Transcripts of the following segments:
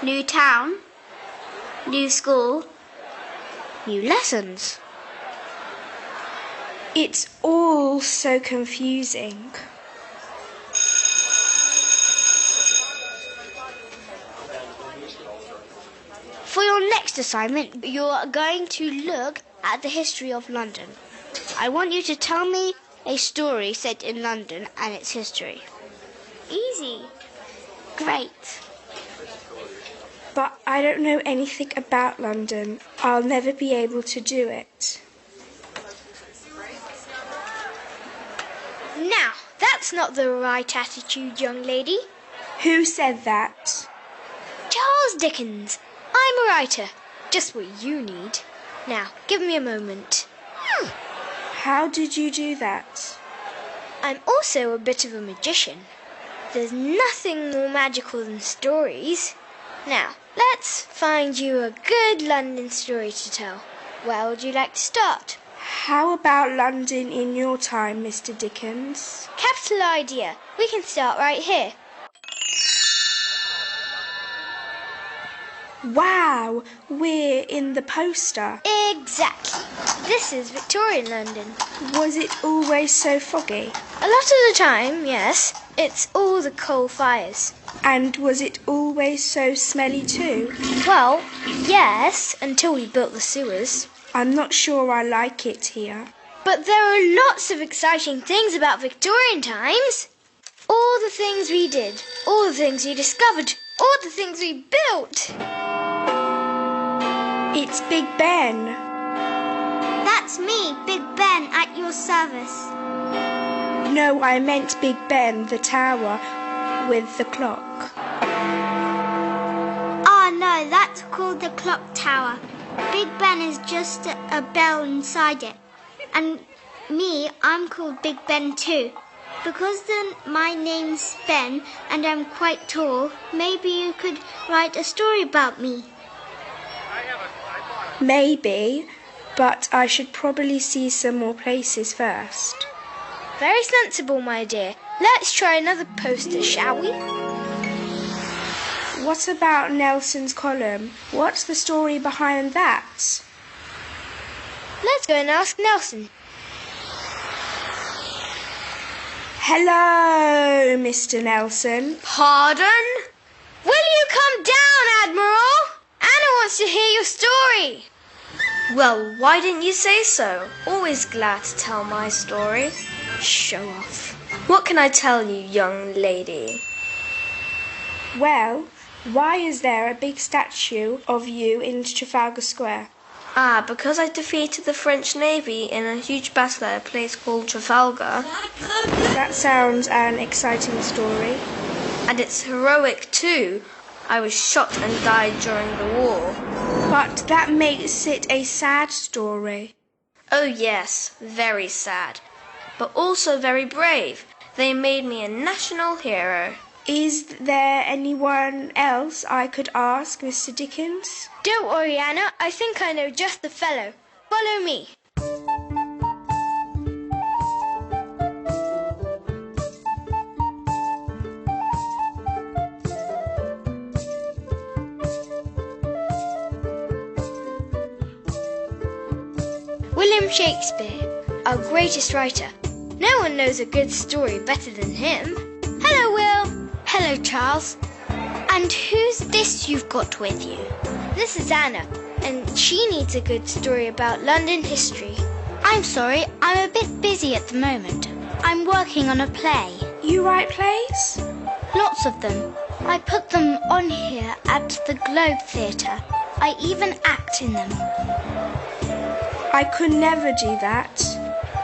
New town, new school, new lessons. It's all so confusing. For your next assignment, you're going to look at the history of London. I want you to tell me a story set in London and its history. Easy. Great. But I don't know anything about London. I'll never be able to do it. Now, that's not the right attitude, young lady. Who said that? Charles Dickens. I'm a writer. Just what you need. Now, give me a moment. How did you do that? I'm also a bit of a magician. There's nothing more magical than stories. Now, let's find you a good London story to tell. Where would you like to start? How about London in your time, Mr. Dickens? Capital idea. We can start right here. Wow, we're in the poster. Exactly. This is Victorian London. Was it always so foggy? A lot of the time, yes. It's all the coal fires. And was it always so smelly too? Well, yes, until we built the sewers. I'm not sure I like it here. But there are lots of exciting things about Victorian times. All the things we did, all the things we discovered, all the things we built. It's Big Ben. That's me, Big Ben, at your service. No, I meant Big Ben, the tower with the clock. Oh, no, that's called the clock tower. Big Ben is just a bell inside it. And me, I'm called Big Ben too. Because my name's Ben and I'm quite tall, maybe you could write a story about me. Maybe, but I should probably see some more places first. Very sensible, my dear. Let's try another poster, shall we? What about Nelson's column? What's the story behind that? Let's go and ask Nelson. Hello, Mr. Nelson. Pardon? Will you come down, Admiral? Anna wants to hear your story. Well, why didn't you say so? Always glad to tell my story. Show off. What can I tell you, young lady? Well, why is there a big statue of you in Trafalgar Square? Because I defeated the French Navy in a huge battle at a place called Trafalgar. That sounds an exciting story. And it's heroic too. I was shot and died during the war. But that makes it a sad story. Oh yes, very sad. But also very brave. They made me a national hero. Is there anyone else I could ask, Mr. Dickens? Don't worry, Anna. I think I know just the fellow. Follow me. William Shakespeare, our greatest writer. No one knows a good story better than him. Hello, Will. Hello, Charles. And who's this you've got with you? This is Anna, and she needs a good story about London history. I'm sorry, I'm a bit busy at the moment. I'm working on a play. You write plays? Lots of them. I put them on here at the Globe Theatre. I even act in them. I could never do that.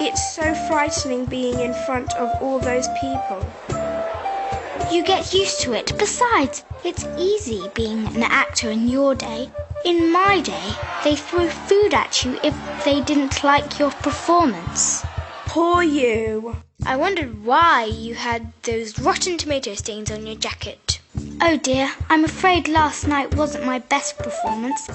It's so frightening being in front of all those people. You get used to it. Besides, it's easy being an actor in your day. In my day, they threw food at you if they didn't like your performance. Poor you. I wondered why you had those rotten tomato stains on your jacket. Oh dear, I'm afraid last night wasn't my best performance.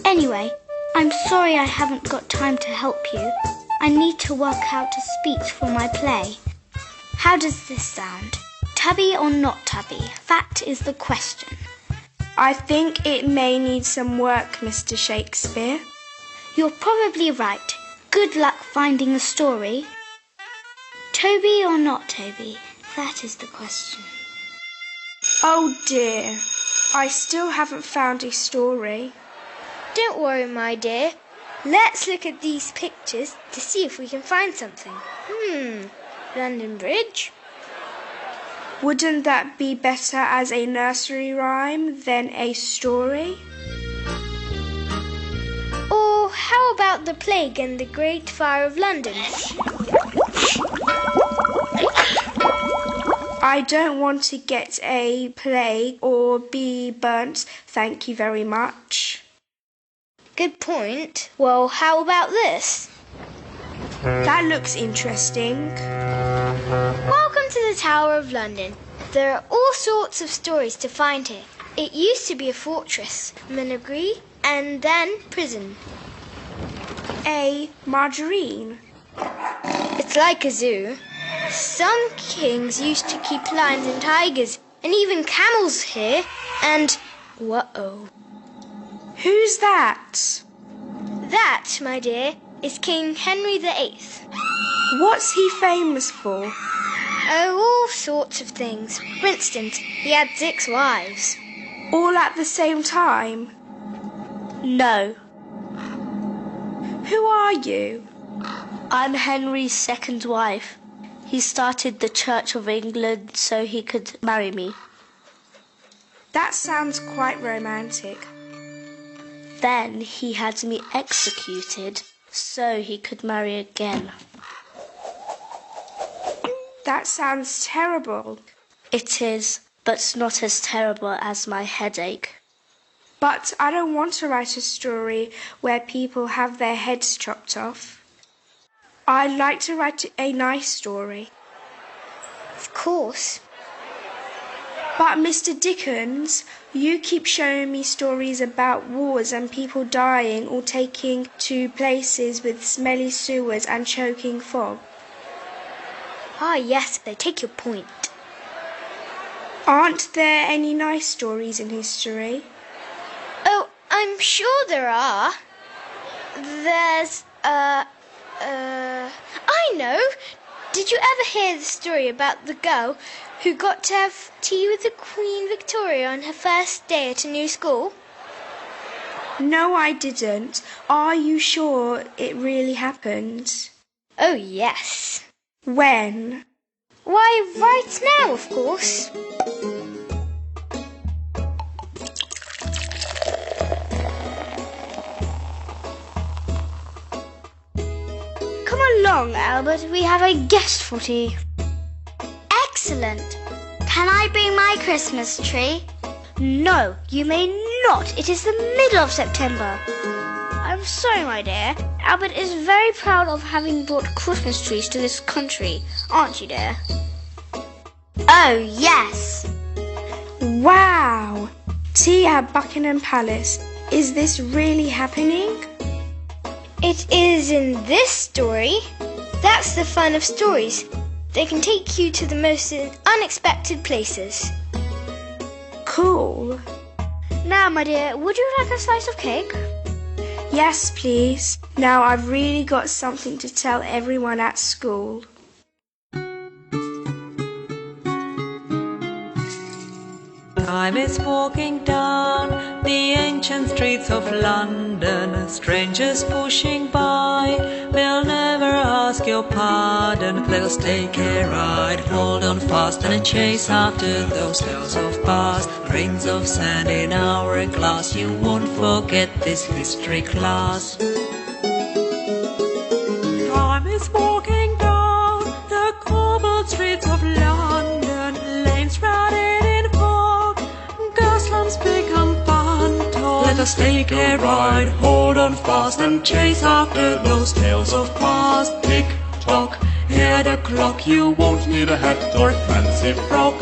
Anyway, I'm sorry I haven't got time to help you. I need to work out a speech for my play. How does this sound? Tubby or not tubby? That is the question. I think it may need some work, Mr. Shakespeare. You're probably right. Good luck finding the story. Toby or not Toby? That is the question. Oh dear, I still haven't found a story. Don't worry, my dear. Let's look at these pictures to see if we can find something. London Bridge. Wouldn't that be better as a nursery rhyme than a story? Or how about the plague and the Great Fire of London? I don't want to get a plague or be burnt, thank you very much. Good point. Well, how about this? That looks interesting. Welcome to the Tower of London. There are all sorts of stories to find here. It used to be a fortress, Malorees, and then prison. A margarine. It's like a zoo. Some kings used to keep lions and tigers, and even camels here, and... whoa. Who's that? That, my dear, is King Henry VIII. What's he famous for? Oh, all sorts of things. For instance, he had 6 wives. All at the same time? No, Who are you? I'm Henry's second wife. He started the Church of England so he could marry me. That sounds quite romantic. Then he had me executed so he could marry again. That sounds terrible. It is, but not as terrible as my headache. But I don't want to write a story where people have their heads chopped off. I'd like to write a nice story. Of course. But Mr. Dickens, you keep showing me stories about wars and people dying or taking to places with smelly sewers and choking fog. Ah, yes, I take your point. Aren't there any nice stories in history? Oh, I'm sure there are. There's, I know. Did you ever hear the story about the girl who got to have tea with the Queen Victoria on her first day at a new school? No, I didn't. Are you sure it really happened? Oh, yes. When? Why, right now, of course. Come along, Albert, we have a guest for tea. Excellent. Can I bring my Christmas tree? No, you may not. It is the middle of September. I'm sorry, my dear. Albert is very proud of having brought Christmas trees to this country, aren't you, dear? Oh, yes. Wow! Tea at Buckingham Palace. Is this really happening? It is in this story. That's the fun of stories. They can take you to the most unexpected places. Cool. Now, my dear, would you like a slice of cake? Yes, please. Now I've really got something to tell everyone at school. Time is walking down the ancient streets of London. Strangers pushing by will never ask your pardon. Let us take a ride, hold on fast and chase after those tales of past. Grains of sand in our glass, you won't forget this history class. Time is walking down the cobbled streets of London. Lanes crowded in fog, gaslamps become phantoms. Let us take a ride, hold on fast and chase after those tales of past. Tick tock, hear the clock, you won't need a hat or fancy frock.